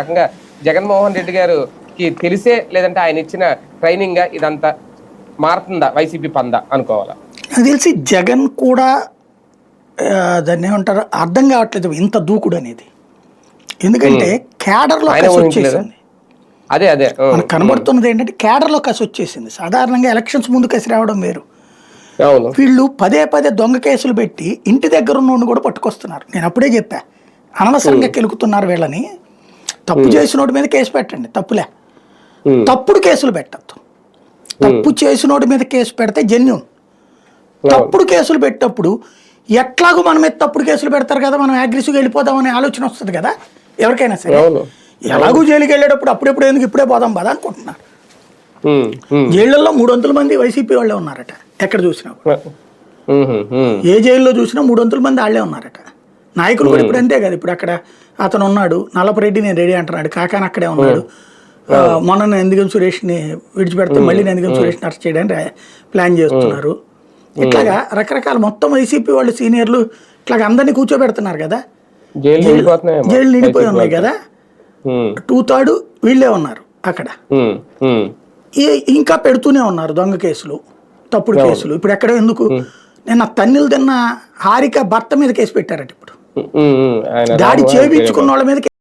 రకంగా జగన్మోహన్ రెడ్డి గారికి తెలిసే లేదంటే ఆయన ఇచ్చిన ట్రైనింగ్ ఇదంతా మారుతుందా వైసీపీ పందా అనుకోవాలా? నాకు తెలిసి జగన్ కూడా దాన్ని ఏమంటారు అర్థం కావట్లేదు ఇంత దూకుడు అనేది. ఎందుకంటే క్యాడర్లో కసి వచ్చేసింది. అదే అదే మనకు కనబడుతున్నది ఏంటంటే క్యాడర్లో కసి వచ్చేసింది. సాధారణంగా ఎలక్షన్స్ ముందు కసి రావడం వేరు. వీళ్ళు పదే పదే దొంగ కేసులు పెట్టి ఇంటి దగ్గర ఉన్నోడిని కూడా పట్టుకొస్తున్నారు. నేను అప్పుడే చెప్పా, అనవసరంగా కెలుకుతున్నారు వీళ్ళని. తప్పు చేసినోడి మీద కేసు పెట్టండి, తప్పులే. తప్పుడు కేసులు పెట్టద్దు. తప్పు చేసినోడి మీద కేసు పెడితే జెన్యూన్. తప్పుడు కేసులు పెట్టినప్పుడు ఎట్లాగో మన మీద తప్పుడు కేసులు పెడతారు కదా, మనం అగ్రెసివ్గా వెళ్ళిపోదామనే ఆలోచన వస్తుంది కదా ఎవరికైనా సరే. ఎలాగూ జైలుకి వెళ్ళేటప్పుడు అప్పుడెప్పుడు ఎందుకు ఇప్పుడే పోదాం బాధ అనుకుంటున్నారు. జైళ్ళల్లో 300 మంది వైసీపీ వాళ్ళే ఉన్నారట. ఎక్కడ చూసినా ఏ జైల్లో చూసినా 300 మంది వాళ్ళే ఉన్నారట. నాయకులు కూడా ఇప్పుడు అంతే కదా. ఇప్పుడు అక్కడ అతను ఉన్నాడు నల్లపరెడ్డి, నేను రెడీ అంటున్నాడు. కాకాని అక్కడే ఉన్నాడు. మొన్న ఎందుకని సురేష్ని విడిచిపెడితే మళ్ళీ ఎందుకని సురేష్ని అరెస్ట్ చేయడానికి ప్లాన్ చేస్తున్నారు. ఇట్లాగా రకరకాల మొత్తం వైసీపీ వాళ్ళు సీనియర్లు ఇట్లాగా అందరినీ కూర్చోబెడుతున్నారు కదా. జైలు నిండిపోయి ఉన్నాయి కదా. 2/3 వీళ్ళే ఉన్నారు అక్కడ. ఇంకా పెడుతూనే ఉన్నారు దొంగ కేసులు, తప్పుడు కేసులు. ఇప్పుడు ఎక్కడ ఎందుకు నిన్న తన్నులు తిన్న హారిక భర్త మీద కేసు పెట్టారట. ఇప్పుడు దాడి చేయించుకున్న వాళ్ళ మీద